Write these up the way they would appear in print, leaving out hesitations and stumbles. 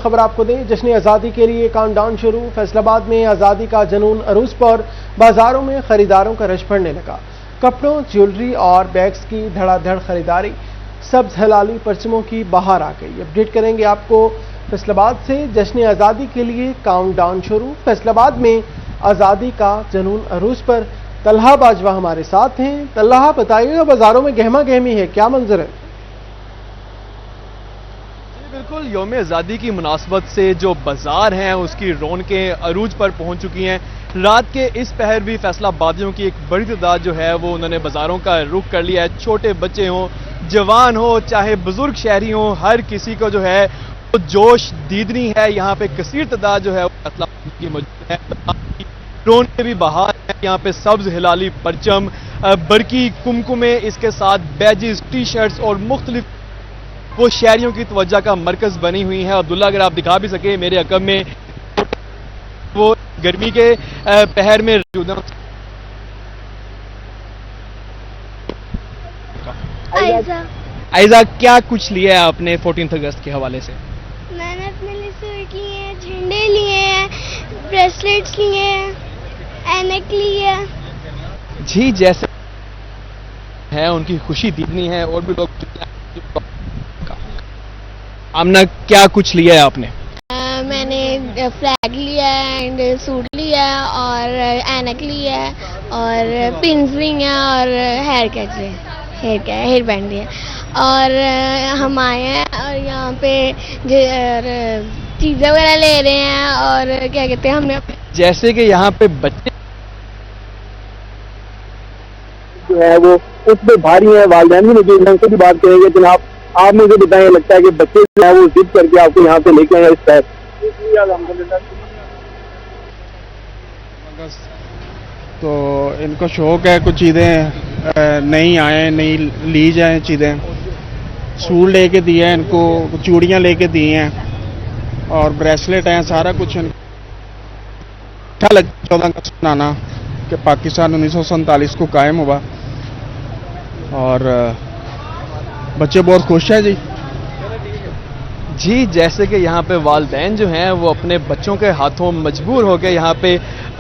خبر آپ کو دیں، جشن آزادی کے لیے کاؤنٹ ڈاؤن شروع۔ فیصل آباد میں آزادی کا جنون عروج پر، بازاروں میں خریداروں کا رش بڑھنے لگا۔ کپڑوں، جیولری اور بیگز کی دھڑا دھڑ خریداری، سبز ہلالی پرچموں کی بہار آ گئی۔ اپڈیٹ کریں گے آپ کو فیصل آباد سے۔ جشن آزادی کے لیے کاؤنٹ ڈاؤن شروع، فیصل آباد میں آزادی کا جنون عروج پر۔ طلحہ باجوہ ہمارے ساتھ ہیں۔ طلحہ بتائیے، بازاروں میں گہما گہمی ہے، کیا منظر ہے؟ بالکل، یوم آزادی کی مناسبت سے جو بازار ہیں اس کی رونقیں عروج پر پہنچ چکی ہیں۔ رات کے اس پہر بھی فیصل آبادیوں کی ایک بڑی تعداد جو ہے وہ انہوں نے بازاروں کا رخ کر لیا ہے۔ چھوٹے بچے ہوں، جوان ہو، چاہے بزرگ شہری ہوں، ہر کسی کو جو ہے وہ جوش دیدنی ہے۔ یہاں پہ کثیر تعداد جو ہے وہ فیصل آباد کی موجود ہے۔ رونقیں بھی بہار ہیں، یہاں پہ سبز ہلالی پرچم، برقی کمکمے، اس کے ساتھ بیجز، ٹی شرٹس اور مختلف وہ شہریوں کی توجہ کا مرکز بنی ہوئی ہیں۔ عبداللہ اگر آپ دکھا بھی سکیں میرے عقب میں، وہ گرمی کے پہر میں موجود ہیں۔ عائزہ، کیا کچھ لیا ہے آپ نے 14 اگست کے حوالے سے؟ میں نے اپنے لیے سوٹ لیے ہیں، جھنڈے لیے ہیں، بریسلیٹس لیے ہیں، اینک لی ہے۔ جی، جیسے ہے ان کی خوشی دیدنی ہے اور بھی لوگ۔ آمنہ، کیا کچھ لیا ہے آپ نے؟ میں نے فلیگ لیا ہے اینڈ سوٹ لیا ہے اور اینک لی ہے اور پنس بھی ہیں اور ہیئر بینڈ بھی ہے اور ہم آئے ہیں اور یہاں پہ چیزیں وغیرہ لے رہے ہیں اور کیا کہتے ہیں ہم نے جیسے کہ یہاں پہ بچے جو ہے وہ اس پہ بھاری ہیں، والدین بھی موجود ہیں، ان سے بھی بات کریں گے۔ جناب، آپ مجھے بتائیں، لگتا ہے کہ بچے جو ہیں وہ ضد کر کے آپ کو یہاں پہ لے کے آئے اس طرح؟ تو ان کو شوق ہے کچھ چیزیں نہیں آئیں، نہیں لی جائیں چیزیں۔ سوٹ لے کے دیے ہیں ان کو، چوڑیاں لے کے دی ہیں اور بریسلیٹ ہیں، سارا کچھ ان کو اچھا لگتا 14 اگست منانا کہ پاکستان 1947 کو قائم ہوا اور بچے بہت خوش ہیں۔ جی، جیسے کہ یہاں پہ والدین جو ہیں وہ اپنے بچوں کے ہاتھوں مجبور ہو کے یہاں پہ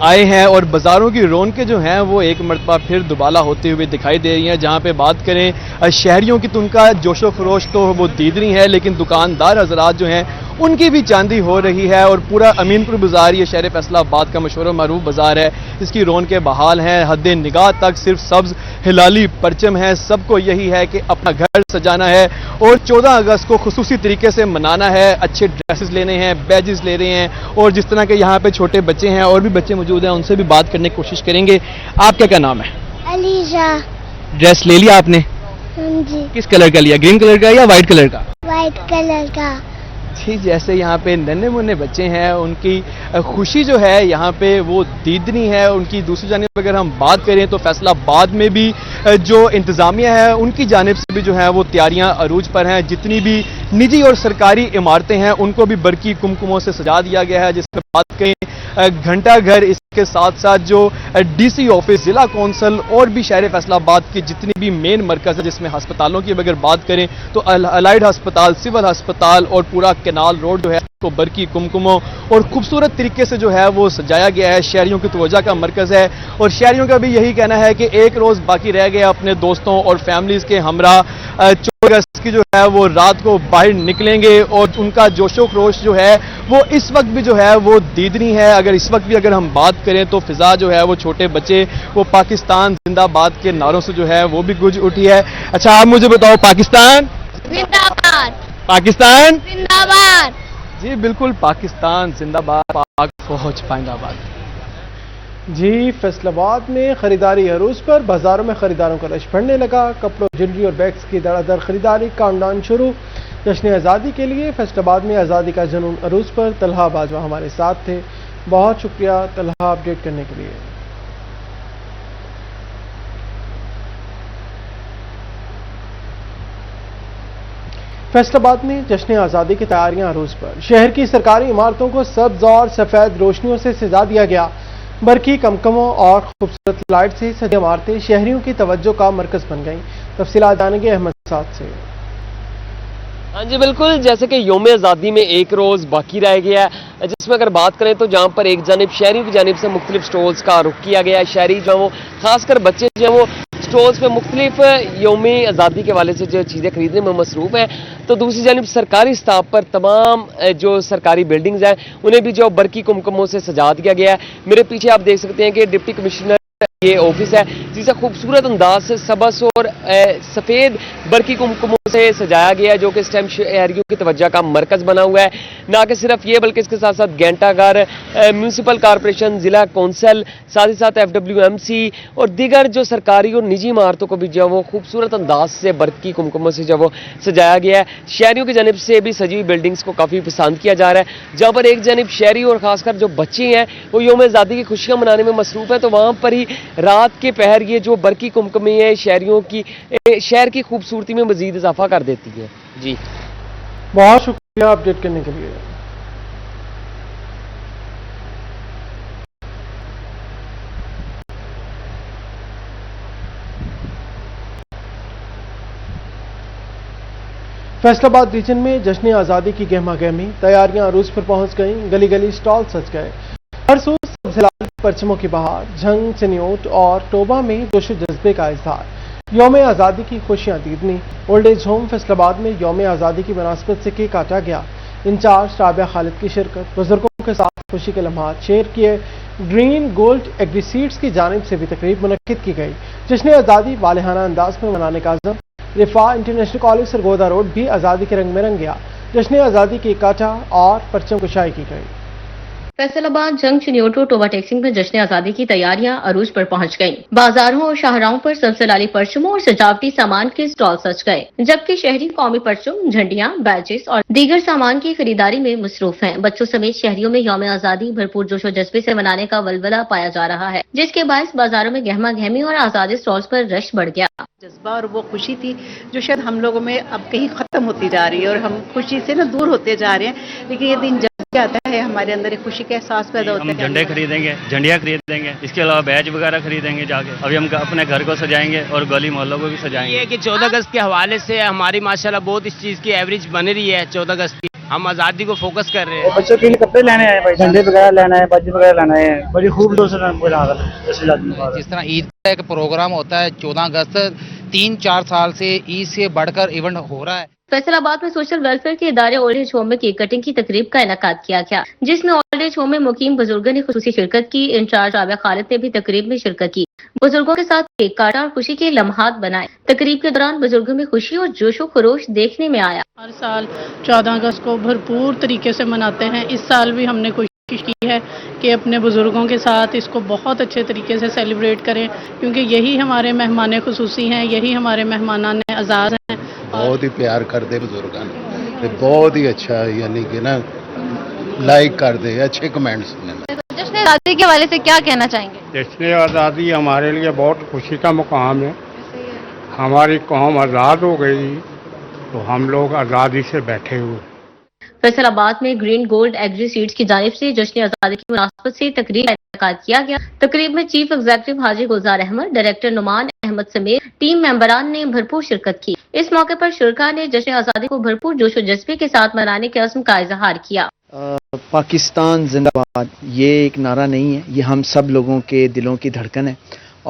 آئے ہیں اور بازاروں کی رونقیں جو ہیں وہ ایک مرتبہ پھر دوبالا ہوتے ہوئے دکھائی دے رہی ہیں۔ جہاں پہ بات کریں شہریوں کی تو ان کا جوش و خروش تو وہ دیدنی ہے، لیکن دکاندار حضرات جو ہیں ان کی بھی چاندی ہو رہی ہے اور پورا امین پور بازار یہ شہر فیصل آباد کا مشہور و معروف بازار ہے۔ اس کی رونقیں بحال ہیں، حد نگاہ تک صرف سبز ہلالی پرچم ہے۔ سب کو یہی ہے کہ اپنا گھر سجانا ہے اور 14 اگست کو خصوصی طریقے سے منانا ہے۔ اچھے ڈریسز لینے ہیں، بیجز لے رہے ہیں اور جس طرح کے یہاں پہ چھوٹے بچے ہیں اور بھی بچے موجود ہیں ان سے بھی بات کرنے کی کوشش کریں گے۔ آپ کیا نام ہے؟ علیشہ۔ ڈریس لے لیا آپ نے؟ جی، کس کلر کا لیا، گرین کلر کا یا وائٹ کلر کا؟ وائٹ کلر کا۔ جی، جیسے یہاں پہ ننھے منھے بچے ہیں ان کی خوشی جو ہے یہاں پہ وہ دیدنی ہے ان کی۔ دوسری جانب اگر ہم بات کریں تو فیصل آباد میں بھی جو انتظامیہ ہے ان کی جانب سے بھی جو ہے وہ تیاریاں عروج پر ہیں۔ جتنی بھی نجی اور سرکاری عمارتیں ہیں ان کو بھی برقی کمکموں سے سجا دیا گیا ہے۔ جس میں بات کریں گھنٹہ گھر، اس کے ساتھ ساتھ جو ڈی سی آفس، ضلع کونسل اور بھی شہر فیصل آباد کی جتنی بھی مین مرکز ہے، جس میں ہسپتالوں کی اگر بات کریں تو الائڈ ہسپتال، سول ہسپتال اور پورا کینال روڈ جو ہے کو برقی کمکموں اور خوبصورت طریقے سے جو ہے وہ سجایا گیا ہے۔ شہریوں کی توجہ کا مرکز ہے اور شہریوں کا بھی یہی کہنا ہے کہ ایک روز باقی رہ گیا اپنے دوستوں اور فیملیز کے ہمراہ 14 اگست کی جو ہے وہ رات کو باہر نکلیں گے اور ان کا جوش و خروش جو ہے وہ اس وقت بھی جو ہے وہ دیدنی ہے۔ اگر اس وقت بھی اگر ہم بات کریں تو فضا جو ہے وہ چھوٹے بچے وہ پاکستان زندہ آباد کے نعروں سے جو ہے وہ بھی گونج اٹھی ہے۔ اچھا، آپ مجھے بتاؤ، پاکستان زندہ باد، پاکستان زندہ باد۔ جی بالکل، پاکستان زندہ باد، پاک فوج پائندہ باد۔ جی، فیصل آباد میں خریداری عروج پر، بازاروں میں خریداروں کا رش بڑھنے لگا۔ کپڑوں، جیولری اور بیگز کی دھڑا دھڑ خریداری، کاؤنٹ ڈاؤن شروع جشن آزادی کے لیے۔ فیصل آباد میں آزادی کا جنون عروج پر۔ طلحہ باجوہ ہمارے ساتھ تھے، بہت شکریہ طلحہ اپڈیٹ کرنے کے لیے۔ فیصل آباد میں جشن آزادی کی تیاریاں عروج پر، شہر کی سرکاری عمارتوں کو سبز اور سفید روشنیوں سے سجا دیا گیا۔ برقی کمکموں اور خوبصورت لائٹ سے سجی عمارتیں شہریوں کی توجہ کا مرکز بن گئیں۔ تفصیلات جانیں گے احمد سعد سے۔ ہاں جی بالکل، جیسے کہ یوم آزادی میں ایک روز باقی رہ گیا ہے، جس میں اگر بات کریں تو جہاں پر ایک جانب شہریوں کی جانب سے مختلف سٹورز کا رخ کیا گیا ہے، شہری جو وہ خاص کر بچے جو ہیں وہ سٹورز پہ مختلف یوم آزادی کے حوالے سے جو چیزیں خریدنے میں مصروف ہیں، تو دوسری جانب سرکاری سٹاف پر تمام جو سرکاری بلڈنگز ہیں انہیں بھی جو برقی کمکموں سے سجا دیا گیا ہے۔ میرے پیچھے آپ دیکھ سکتے ہیں کہ ڈپٹی کمشنر یہ آفس ہے جسے خوبصورت انداز سے سبز اور سفید برقی کمکموں سے سجایا گیا ہے، جو کہ اسٹیم شہریوں کی توجہ کا مرکز بنا ہوا ہے۔ نہ کہ صرف یہ بلکہ اس کے ساتھ ساتھ گھنٹہ گھر، میونسپل کارپوریشن، ضلع کونسل، ساتھ ہی ساتھ FWMC اور دیگر جو سرکاری اور نجی عمارتوں کو بھی جو وہ خوبصورت انداز سے برقی کمکموں سے جو وہ سجایا گیا ہے۔ شہریوں کی جانب سے بھی سجی ہوئی بلڈنگز کو کافی پسند کیا جا رہا ہے، جہاں پر ایک جانب شہری اور خاص کر جو بچے ہیں وہ یوم آزادی کی خوشیاں منانے میں مصروف ہیں، تو وہاں پر ہی رات کے پہر یہ جو برقی کمکمیں ہیں شہریوں کی شہر کی خوبصورتی میں مزید اضافہ کر دیتی ہے۔ جی بہت شکریہ اپڈیٹ کرنے کے لیے۔ فیصل آباد ریجن میں جشن آزادی کی گہما گہمی، تیاریاں عروج پر پہنچ گئیں، گلی گلی سٹال سج گئے، ہر سو سبز ہلالی پرچموں کی بہار، جھنگ، چنیوٹ اور ٹوبہ میں جوش و جذبے کا اظہار، یوم آزادی کی خوشیاں دیدنی۔ اولڈ ایج ہوم فیصل آباد میں یوم آزادی کی مناسبت سے کیک کاٹا گیا، انچارج رابعہ خالد کی شرکت، بزرگوں کے ساتھ خوشی کے لمحات شیئر کیے۔ گرین گولڈ ایگری سیڈز کی جانب سے بھی تقریب منعقد کی گئی۔ جشن آزادی والہانہ انداز میں منانے کا عزم، رفاع انٹرنیشنل کالج سرگودا روڈ بھی آزادی کے رنگ میں رنگ گیا، جشن آزادی کی کاٹا اور پرچم کشائی کی گئی۔ فیصل آباد جنگ چنیوٹو ٹوبہ ٹیکسنگ میں جشن آزادی کی تیاریاں عروج پر پہنچ گئیں۔ بازاروں اور شاہراہوں پر سلسلالی پرچموں اور سجاوٹی سامان کے اسٹال سج گئے، جبکہ شہری قومی پرچم، جھنڈیاں، بیجز اور دیگر سامان کی خریداری میں مصروف ہیں۔ بچوں سمیت شہریوں میں یوم آزادی بھرپور جوش و جذبے سے منانے کا ولولہ پایا جا رہا ہے، جس کے باعث بازاروں میں گہما گہمی اور آزادی اسٹالز پر رش بڑھ گیا۔ جذبہ اور وہ خوشی تھی جو شاید ہم لوگوں میں اب کہیں ختم ہوتی جا رہی ہے اور ہم خوشی سے نا دور ہوتے جا رہے ہیں، لیکن یہ دن جب آتا ہے ہمارے اندر ایک خوشی کا احساس پیدا ہوتا ہے۔ ہم جھنڈے خریدیں گے، جھنڈیاں خریدیں گے، اس کے علاوہ بیج وغیرہ خریدیں گے جا کے۔ ابھی ہم اپنے گھر کو سجائیں گے اور گلی محلوں کو بھی سجائیں گے۔ یہ کہ 14 اگست کے حوالے سے ہماری ماشاءاللہ بہت اس چیز کی ایوریج بن رہی ہے۔ 14 اگست کی ہم آزادی کو فوکس کر رہے ہیں۔ بچوں کے لیے کپڑے لینے آئے ہیں، جھنڈے وغیرہ لینا ہے، بج وغیرہ لینا ہے، بڑی خوب جس طرح عید کا ایک پروگرام ہوتا ہے 14 اگست 3-4 سال سے عید سے بڑھ کر ایونٹ ہو رہا ہے۔ فیصل آباد میں سوشل ویلفیئر کے ادارے اولڈ ایج ہوم میں کیک کٹنگ کی تقریب کا انعقاد کیا گیا، جس میں اولڈ ایج ہوم میں مقیم بزرگوں نے خصوصی شرکت کی۔ انچارج رابعہ خالد نے بھی تقریب میں شرکت کی، بزرگوں کے ساتھ کیک کاٹا اور خوشی کے لمحات بنائے۔ تقریب کے دوران بزرگوں میں خوشی اور جوش و خروش دیکھنے میں آیا۔ ہر سال 14 اگست کو بھرپور طریقے سے مناتے ہیں، اس سال بھی ہم نے کوشش کی ہے کہ اپنے بزرگوں کے ساتھ اس کو بہت اچھے طریقے سے سیلیبریٹ کریں، کیونکہ یہی ہمارے مہمان خصوصی ہیں، یہی ہمارے مہمانان اعزاز ہیں۔ بہت ہی پیار کرتے بزرگان، بہت ہی اچھا، یعنی کہ نا لائک کر دے، اچھے کمنٹس میں۔ جشن آزادی کے حوالے سے کیا کہنا چاہیں گے؟ جشن آزادی ہمارے لیے بہت خوشی کا مقام ہے۔ ہماری قوم آزاد ہو گئی تو ہم لوگ آزادی سے بیٹھے ہوئے۔ فیصل آباد میں گرین گولڈ ایگری سیڈز کی جانب سے جشن آزادی کی مناسبت سے تقریب کا انعقاد کیا گیا۔ تقریب میں چیف ایگزیکٹو حاجی گلزار احمد، ڈائریکٹر نعمان احمد سمیت ٹیم ممبران نے بھرپور شرکت کی۔ اس موقع پر شرکاء نے جشن آزادی کو بھرپور جوش و جذبے کے ساتھ منانے کے عزم کا اظہار کیا۔ پاکستان زندہ باد یہ ایک نعرہ نہیں ہے، یہ ہم سب لوگوں کے دلوں کی دھڑکن ہے،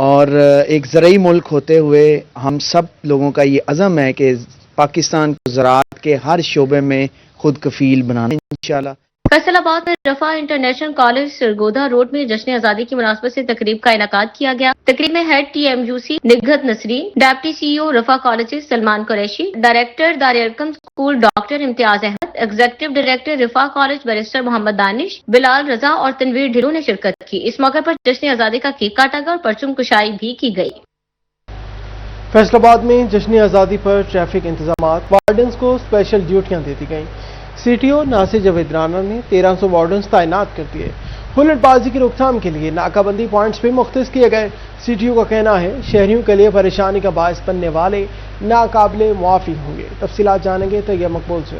اور ایک زرعی ملک ہوتے ہوئے ہم سب لوگوں کا یہ عزم ہے کہ پاکستان کو زراعت کے ہر شعبے میں خود کفیل بنانا انشاءاللہ۔ فیصل آباد میں رفاع انٹرنیشنل کالج سرگودا روڈ میں جشن آزادی کی مناسبت سے تقریب کا انعقاد کیا گیا۔ تقریب میں head TMUC Nighat Nasreen, deputy CEO Rifah colleges Salman Qureshi, director Dar Arqam school doctor Imtiaz Ahmed, executive director Rifah college barrister Muhammad Danish, Bilal Raza اور تنویر ڈھیلو نے شرکت کی۔ اس موقع پر جشن آزادی کا کیک کاٹا گیا اور پرچم کشائی بھی کی گئی۔ فیصل آباد میں جشن آزادی پر ٹریفک انتظامات، وارڈنز کو اسپیشل ڈیوٹیاں دے دی گئیں۔ CTO ناصر جاوید رانا نے 1300 وارڈنز تعینات کر دیے۔ ہلٹ بازی کی روک تھام کے لیے ناکہ بندی پوائنٹس بھی مختص کیے گئے۔ CTO کا کہنا ہے شہریوں کے لیے پریشانی کا باعث بننے والے ناقابل معافی ہوں گے۔ تفصیلات جانیں گے طیب مقبول سے۔